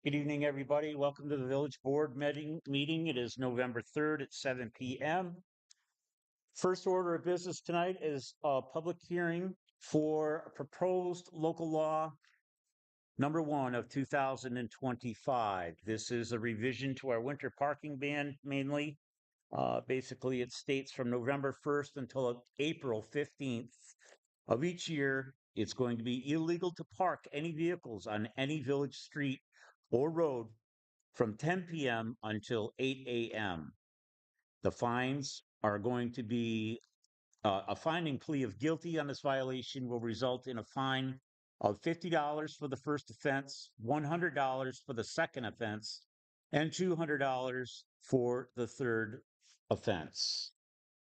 Good evening, everybody. Welcome to the Village Board meeting. It is November 3rd at 7 p.m. First order of business tonight is a public hearing for proposed local law number 1 of 2025. This is a revision to our winter parking ban mainly. Basically, it states from November 1st until April 15th of each year, it's going to be illegal to park any vehicles on any village street or road from 10 p.m. until 8 a.m. The fines are going to be a finding plea of guilty on this violation will result in a fine of $50 for the first offense, $100 for the second offense, and $200 for the third offense.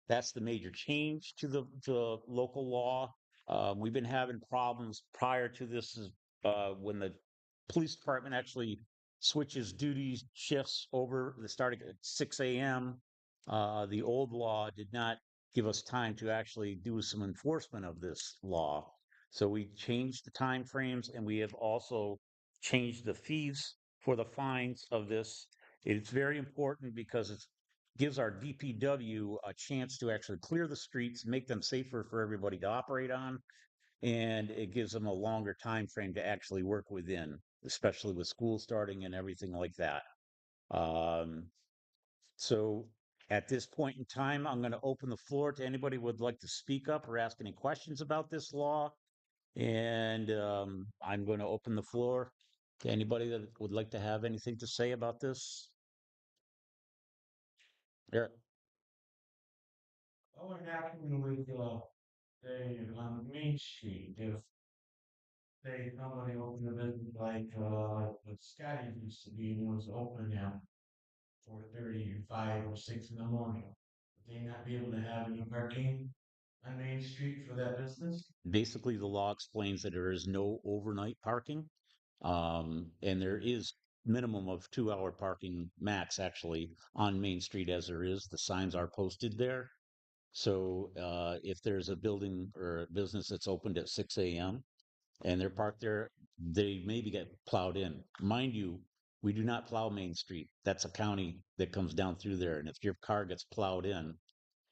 That's the major change to the local law. We've been having problems prior to this when the police department actually switches duties shifts over starting at 6 a.m. The old law did not give us time to actually do some enforcement of this law. So we changed the time frames, and we have also changed the fees for the fines of this. It's very important because it gives our DPW a chance to actually clear the streets, make them safer for everybody to operate on, and it gives them a longer time frame to actually work within, especially with school starting and everything like that. Um, so at this point in time, I'm going to open the floor to anybody who would like to speak up or ask any questions about this law. And I'm going to open the floor to anybody that would like to have anything to say about this. Eric. What would happen with say on Main Street if say somebody opened a business like what Scotty's used to be and was open at 4:30 or 5 or 6 in the morning? Would they not be able to have any parking on Main Street for that business? Basically, the law explains that there is no overnight parking, and there is minimum of 2-hour parking max actually on Main Street as there is. The signs are posted there. So if there's a building or a business that's opened at 6 a.m. and they're parked there, they maybe get plowed in. Mind you, we do not plow Main Street. That's a county that comes down through there. And if your car gets plowed in,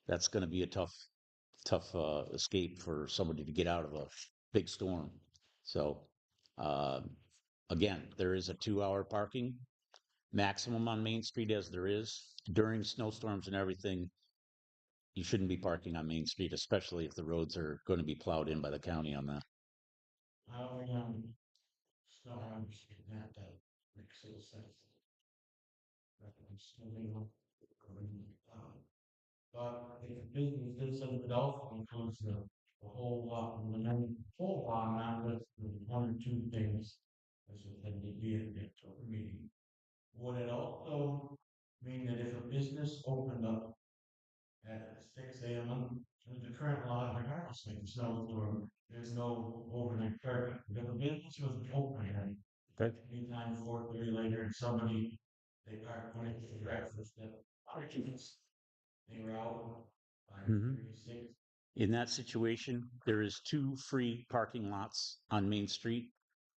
that's going to be a tough escape for somebody to get out of a big storm. So, uh, again, there is a 2-hour parking maximum on Main Street as there is during snowstorms and everything. You shouldn't be parking on Main Street, especially if the roads are going to be plowed in by the county on that. I still understand that makes little sense. But I'm still able but if business is an adult includes the whole lot, and then whole lot, not just the one or two things, as it had to be at the meeting. Would it also mean that if a business opened up at 6 a.m., the current law in our house, like snowstorm, there's no overnight parking. If a business was open at anytime 4:30 later, and somebody they parked when it's breakfast at Archie's, they were out by Mhm. 36. In that situation, there is 2 free parking lots on Main Street.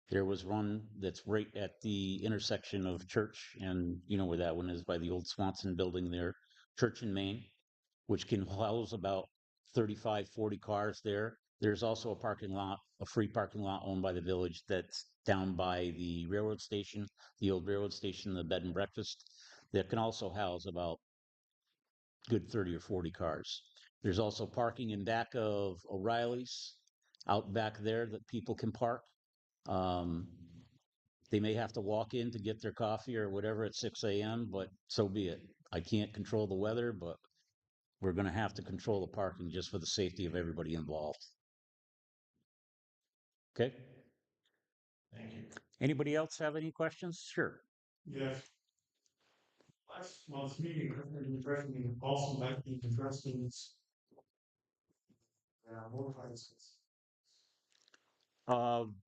There was one that's right at the intersection of Church and you know where that one is by the old Swanson building there, Church and Main, which can house about 35, 40 cars there. There's also a parking lot, a free parking lot owned by the village that's down by the railroad station, the old railroad station, the bed and breakfast, that can also house about good 30 or 40 cars. There's also parking in back of O'Reilly's out back there that people can park. Um, they may have to walk in to get their coffee or whatever at 6 a.m., but so be it. I can't control the weather, but we're going to have to control the parking just for the safety of everybody involved. Okay? Thank you. Anybody else have any questions? Sure. Yes. Last month's meeting, I heard the president also might be addressing motorcycles.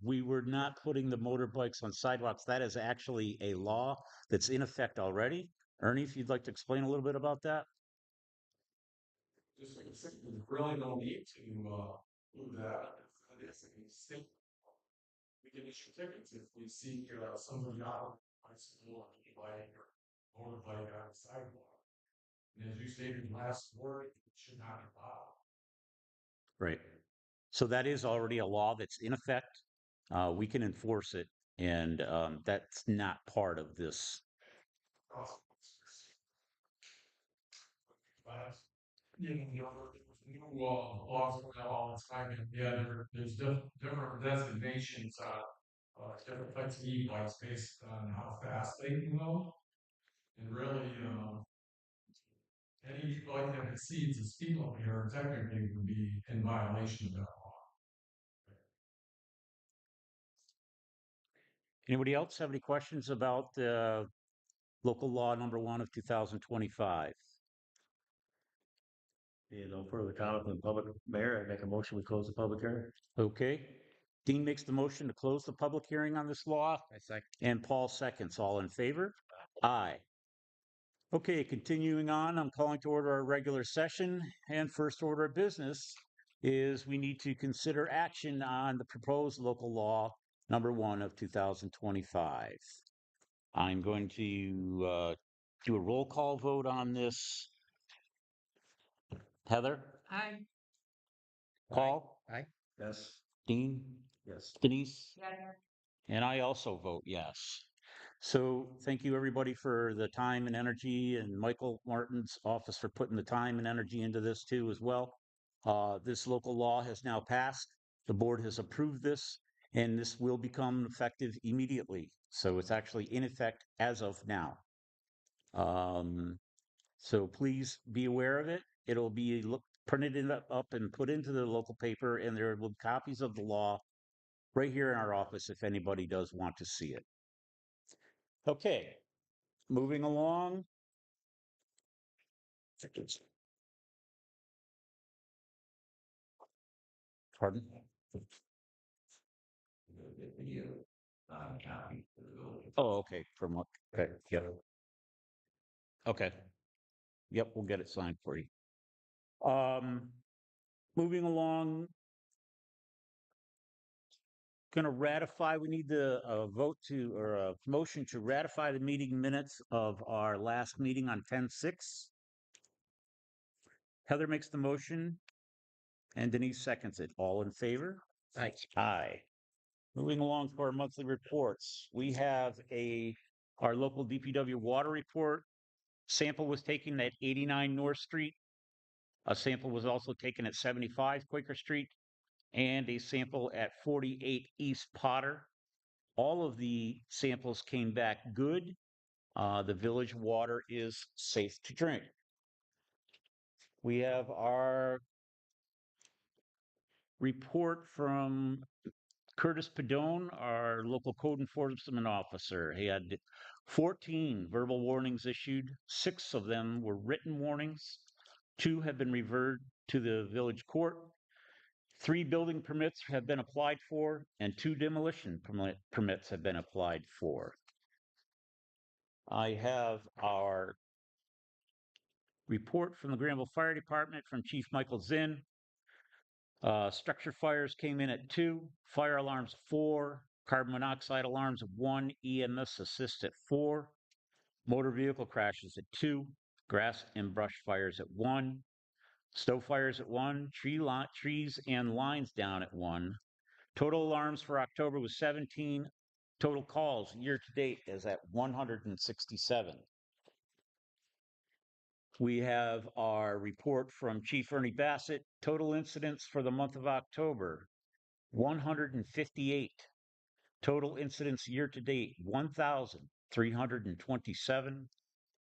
We were not putting the motorbikes on sidewalks. That is actually a law that's in effect already. Ernie, if you'd like to explain a little bit about that. Just like I said, we really don't need to do that. I guess we can issue tickets if we see somebody out bicycle, e-bike, or motorbike on the sidewalk. And as you stated last word, it should not be allowed. Right. So that is already a law that's in effect. We can enforce it, and that's not part of this. But, you know, new laws come out all the time, and yeah, there's different designations, different types of e-bikes based on how fast they can go. And really, any bike that exceeds the speed limit here technically would be in violation of that law. Anybody else have any questions about local law number 1 of 2025? No further comment from the public. Mayor, I make a motion, we close the public hearing. Okay. Dean makes the motion to close the public hearing on this law. I second. And Paul seconds. All in favor? Aye. Okay, continuing on, I'm calling to order our regular session. And first order of business is we need to consider action on the proposed local law number 1 of 2025. I'm going to do a roll call vote on this. Heather? Aye. Paul? Aye. Yes. Dean? Yes. Denise? Yes. And I also vote yes. So thank you, everybody, for the time and energy, and Michael Martin's office for putting the time and energy into this too as well. This local law has now passed. The board has approved this, and this will become effective immediately. So it's actually in effect as of now. So please be aware of it. It'll be printed up and put into the local paper, and there will be copies of the law right here in our office if anybody does want to see it. Okay, moving along. Pardon? Oh, okay. From what? Okay. Yep. Okay. Yep, we'll get it signed for you. Moving along. Going to ratify. We need the vote to or a motion to ratify the meeting minutes of our last meeting on 10/6. Heather makes the motion, and Denise seconds it. All in favor? Aye. Aye. Moving along to our monthly reports, we have our local DPW water report. Sample was taken at 89 North Street. A sample was also taken at 75 Quaker Street, and a sample at 48 East Potter. All of the samples came back good. The village water is safe to drink. We have our report from Curtis Padone, our local code enforcement officer. He had 14 verbal warnings issued. 6 of them were written warnings. 2 have been referred to the village court. 3 building permits have been applied for, and 2 demolition permits have been applied for. I have our report from the Granville Fire Department from Chief Michael Zinn. Structure fires came in at 2, fire alarms 4, carbon monoxide alarms 1, EMS assist at 4, motor vehicle crashes at 2, grass and brush fires at 1, stove fires at 1, trees and lines down at 1. Total alarms for October was 17. Total calls year to date is at 167. We have our report from Chief Ernie Bassett. Total incidents for the month of October, 158. Total incidents year to date, 1,327.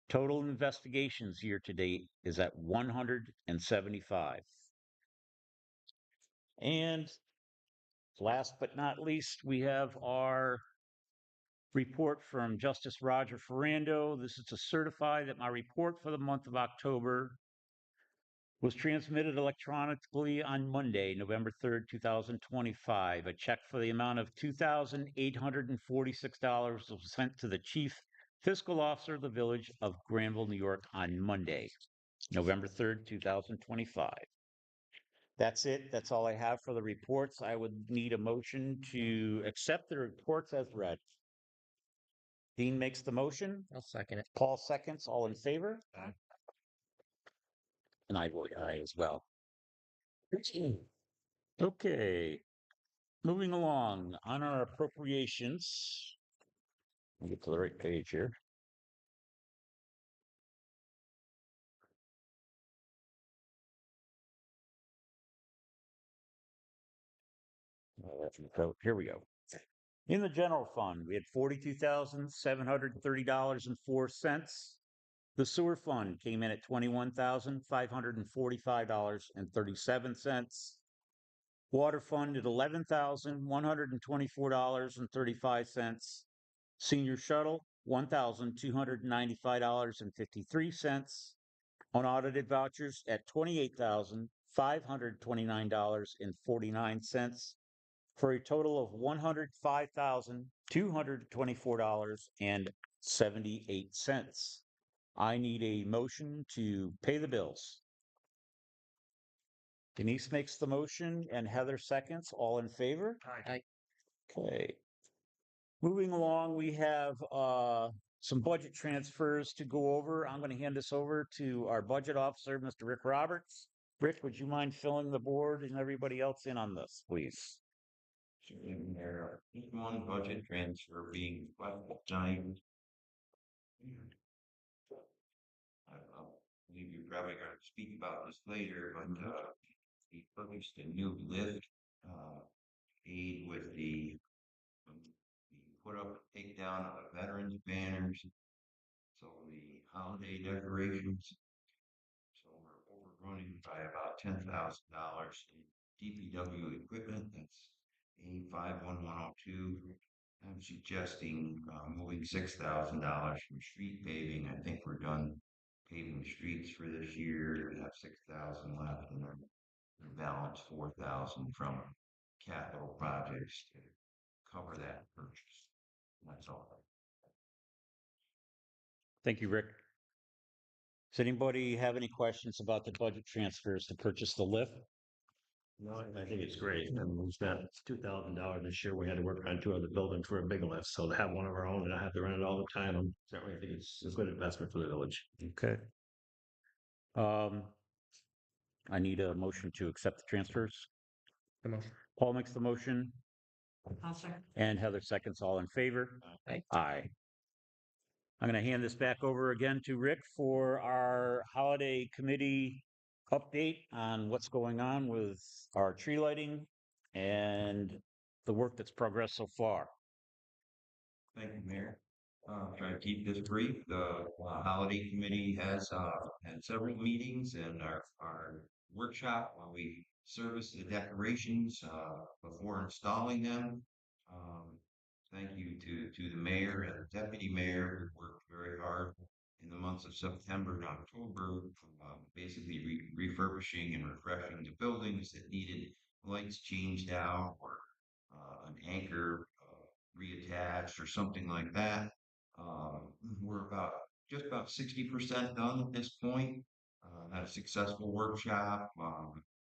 Total investigations year to date is at 175. And last but not least, we have our report from Justice Roger Ferrando. This is to certify that my report for the month of October was transmitted electronically on Monday, November 3rd, 2025. A check for the amount of $2,846 was sent to the Chief Fiscal Officer of the Village of Granville, New York on Monday, November 3rd, 2025. That's it. That's all I have for the reports. I would need a motion to accept the reports as read. Dean makes the motion. I'll second it. Paul seconds. All in favor? Aye. And I vote aye as well. Okay. Moving along on our appropriations. Let me get to the right page here. Here we go. In the general fund, we had $42,730.04. The sewer fund came in at $21,545.37. Water fund at $11,124.35. Senior shuttle, $1,295.53. Unaudited vouchers at $28,529.49 for a total of $105,224.78. I need a motion to pay the bills. Denise makes the motion and Heather seconds. All in favor? Aye. Okay. Moving along, we have some budget transfers to go over. I'm going to hand this over to our budget officer, Mr. Rick Roberts. Rick, would you mind filling the board and everybody else in on this, please? There are one budget transfer being tonight. I believe you're probably going to speak about this later, but we purchased a new lift aid with the put up, take down of veterans banners, so the holiday decorations. So we're overrunning by about $10,000 in DPW equipment. That's A51102. I'm suggesting moving $6,000 from street paving. I think we're done paving streets for this year. We have 6,000 left, and then the balance 4,000 from capital projects to cover that purchase. That's all. Thank you, Rick. Does anybody have any questions about the budget transfers to purchase the lift? No, I think it's great. And we spent $2,000 this year. We had to work on two other buildings for a big lift. So to have one of our own and not have to rent it all the time, I certainly think it's a good investment for the village. Okay. I need a motion to accept the transfers. The motion. Paul makes the motion I'll second. and Heather seconds. All in favor? Aye. Aye. I'm going to hand this back over again to Rick for our holiday committee update on what's going on with our tree lighting and the work that's progressed so far. Thank you, Mayor. Try to keep this brief. The holiday committee has had several meetings and our workshop while we service the decorations before installing them. Thank you to the mayor and the deputy mayor who worked very hard in the months of September and October, basically refurbishing and refreshing the buildings that needed lights changed out or an anchor reattached or something like that. We're just about 60% done at this point. Had a successful workshop,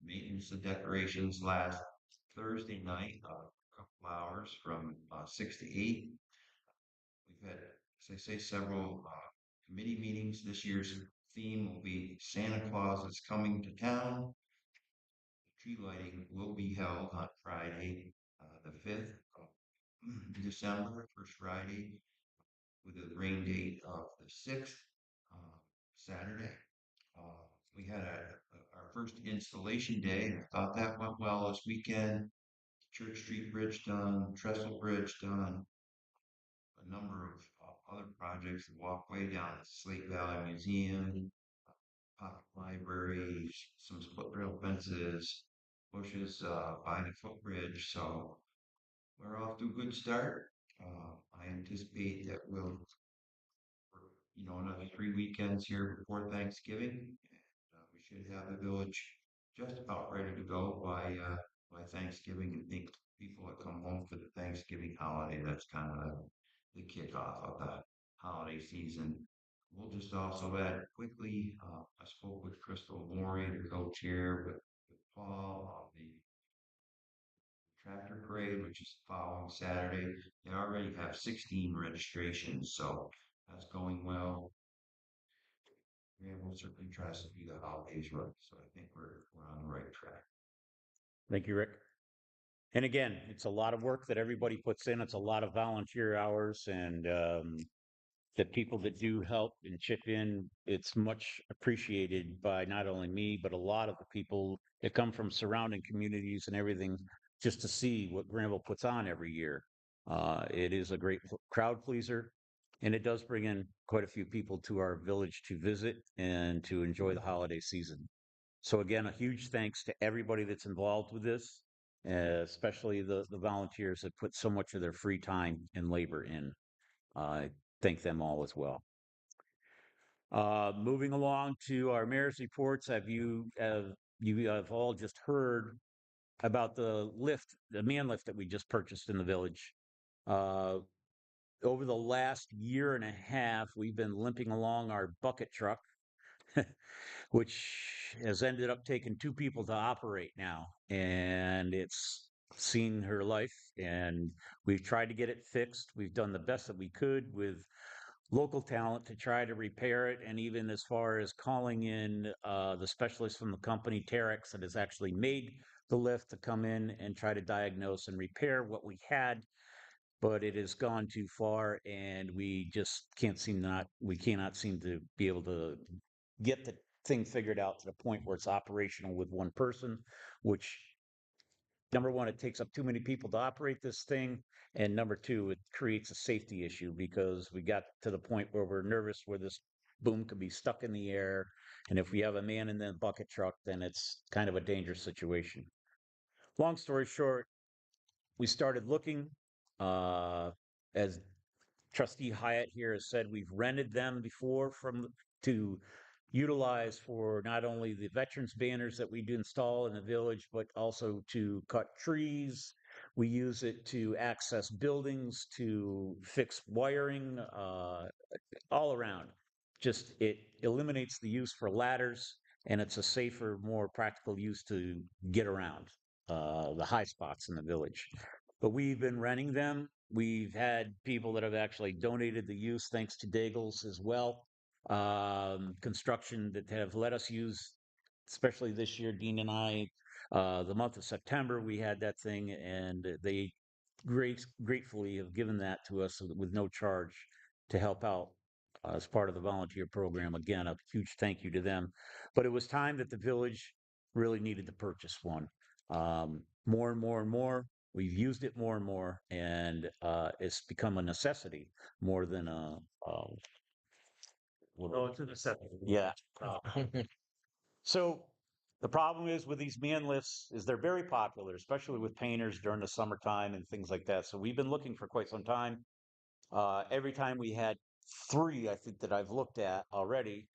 maintenance of decorations last Thursday night, a couple hours from 6 to 8. We've had, as I say, several committee meetings. This year's theme will be Santa Claus is coming to town. The tree lighting will be held on Friday, the 5th of December, first Friday, with a rain date of the 6th, Saturday. We had our first installation day. I thought that went well this weekend. Church Street Bridge done, Trestle Bridge done, a number of other projects, the walkway down at Slate Valley Museum, pocket library, some split rail fences, bushes by the footbridge. So we're off to a good start. I anticipate that we'll, another 3 weekends here before Thanksgiving. We should have the village just about ready to go by Thanksgiving. I think people that come home for the Thanksgiving holiday, that's kind of the kickoff of the holiday season. We'll just also add quickly, I spoke with Crystal Maury, the co-chair, with Paul on the tractor parade, which is the following Saturday. They already have 16 registrations, so that's going well. Yeah, we'll certainly try to do the holidays right, so I think we're on the right track. Thank you, Rick. And again, it's a lot of work that everybody puts in. It's a lot of volunteer hours, and the people that do help and chip in, it's much appreciated by not only me, but a lot of the people that come from surrounding communities and everything just to see what Granville puts on every year. It is a great crowd pleaser, and it does bring in quite a few people to our village to visit and to enjoy the holiday season. So again, a huge thanks to everybody that's involved with this, especially the volunteers that put so much of their free time and labor in. I thank them all as well. Moving along to our mayor's reports, you have all just heard about the lift, the man lift that we just purchased in the village. Uh, Over the last year and a half, we've been limping along our bucket truck, which has ended up taking two people to operate now, and it's seen her life. And we've tried to get it fixed. We've done the best that we could with local talent to try to repair it, and even as far as calling in the specialist from the company Terex that has actually made the lift to come in and try to diagnose and repair what we had, but it has gone too far, and we just cannot seem to be able to get the thing figured out to the point where it's operational with one person, which number one, it takes up too many people to operate this thing. And number two, it creates a safety issue because we got to the point where we're nervous where this boom could be stuck in the air. And if we have a man in the bucket truck, then it's kind of a dangerous situation. Long story short, we started looking. As Trustee Hyatt here has said, we've rented them before to utilize for not only the veterans banners that we do install in the village, but also to cut trees. We use it to access buildings, to fix wiring, all around. Just it eliminates the use for ladders, and it's a safer, more practical use to get around the high spots in the village. But we've been renting them. We've had people that have actually donated the use, thanks to Daigle's as well. Construction that have let us use, especially this year, Dean and I, the month of September, we had that thing, and they gratefully have given that to us with no charge to help out as part of the volunteer program. Again, a huge thank you to them. But it was time that the village really needed to purchase one. More and more and more. We've used it more and more, and it's become a necessity more than No, it's a necessity. yeah. So the problem is with these man lifts is they're very popular, especially with painters during the summertime and things like that. So we've been looking for quite some time. Every time we had three, I think that I've looked at already,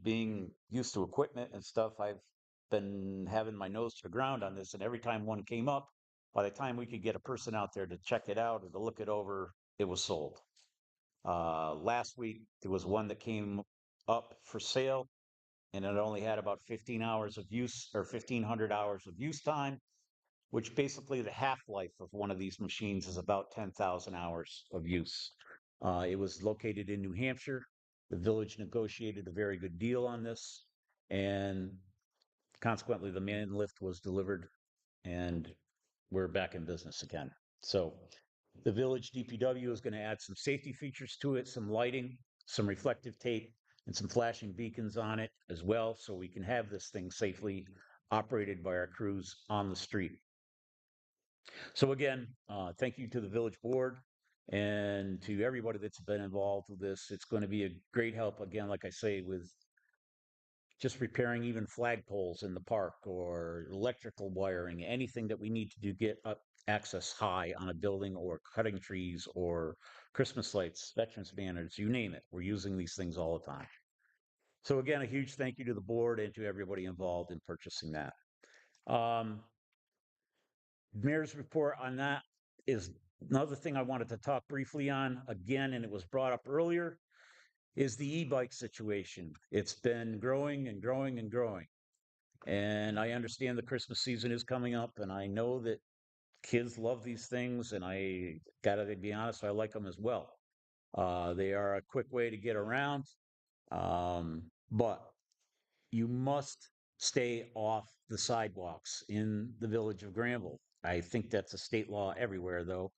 being used to equipment and stuff, I've been having my nose to the ground on this. And every time one came up, by the time we could get a person out there to check it out or to look it over, it was sold. Last week, there was one that came up for sale, and it only had about 15 hours of use or 1,500 hours of use time, which basically the half-life of one of these machines is about 10,000 hours of use. It was located in New Hampshire. The village negotiated a very good deal on this, and consequently, the man lift was delivered, and we're back in business again. So the village DPW is going to add some safety features to it, some lighting, some reflective tape, and some flashing beacons on it as well, so we can have this thing safely operated by our crews on the street. So again, thank you to the village board and to everybody that's been involved with this. It's going to be a great help, again, like I say, with just repairing even flagpoles in the park or electrical wiring, anything that we need to do get up access high on a building, or cutting trees or Christmas lights, veterans banners, you name it. We're using these things all the time. So again, a huge thank you to the board and to everybody involved in purchasing that. Mayor's report on that is another thing I wanted to talk briefly on again, and it was brought up earlier, is the e-bike situation. It's been growing and growing and growing. And I understand the Christmas season is coming up, and I know that Kids love these things, and I gotta be honest, I like them as well. They are a quick way to get around, but you must stay off the sidewalks in the village of Granville. I think that's a state law everywhere, though.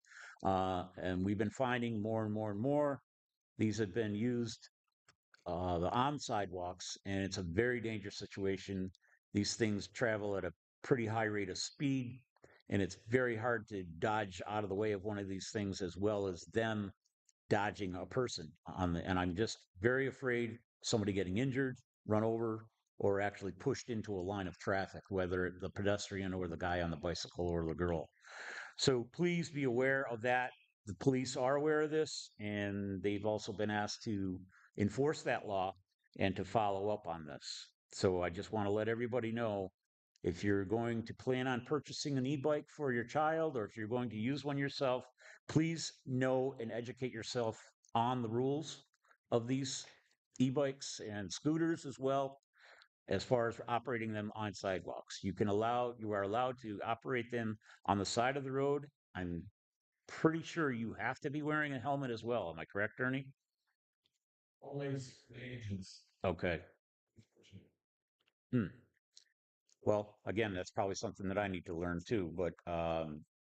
And we've been finding more and more and more. These have been used on sidewalks, and it's a very dangerous situation. These things travel at a pretty high rate of speed, and it's very hard to dodge out of the way of one of these things as well as them dodging a person on the, and I'm just very afraid somebody getting injured, run over, or actually pushed into a line of traffic, whether the pedestrian or the guy on the bicycle or the girl. So please be aware of that. The police are aware of this, and they've also been asked to enforce that law and to follow up on this. So I just want to let everybody know, if you're going to plan on purchasing an e-bike for your child, or if you're going to use one yourself, please know and educate yourself on the rules of these e-bikes and scooters as well, as far as operating them on sidewalks. You are allowed to operate them on the side of the road. I'm pretty sure you have to be wearing a helmet as well. Am I correct, Ernie? Only the agents. Okay. Hmm. Well, again, that's probably something that I need to learn too, but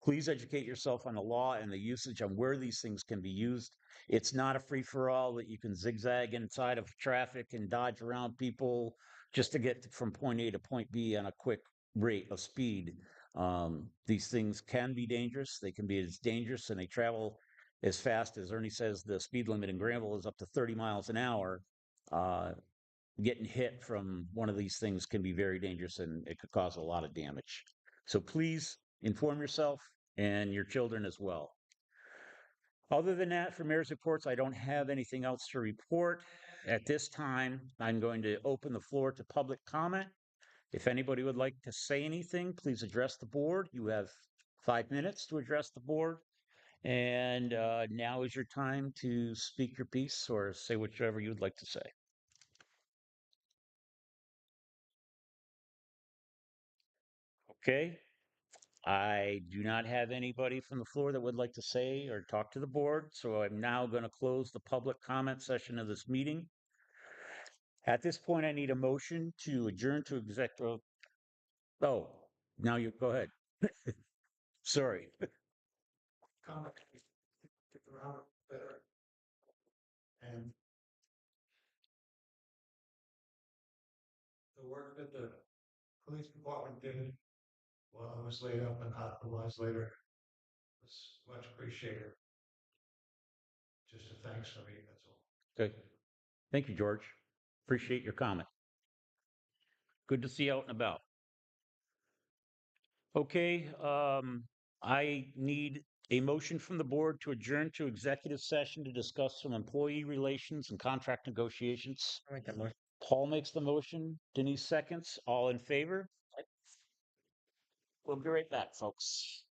please educate yourself on the law and the usage on where these things can be used. It's not a free for all that you can zigzag inside of traffic and dodge around people just to get from point A to point B on a quick rate of speed. These things can be dangerous. They can be as dangerous, and they travel as fast as Ernie says. The speed limit in Granville is up to 30 miles an hour. Uh, Getting hit from one of these things can be very dangerous, and it could cause a lot of damage. So please inform yourself and your children as well. Other than that, for mayor's reports, I don't have anything else to report. At this time, I'm going to open the floor to public comment. If anybody would like to say anything, please address the board. You have 5 minutes to address the board. And now is your time to speak your piece or say whichever you would like to say. Okay. I do not have anybody from the floor that would like to say or talk to the board, so I'm now going to close the public comment session of this meeting. At this point, I need a motion to adjourn to executive. Oh, now you go ahead. Sorry. Comment. Get around better. And the work that the police department did while I was laid up and hospitalized later was much appreciated. Just a thanks for me, that's all. Okay. Thank you, George. Appreciate your comment. Good to see you out and about. Okay, I need a motion from the board to adjourn to executive session to discuss some employee relations and contract negotiations. Paul makes the motion. Denise seconds. All in favor? We'll be right back, folks.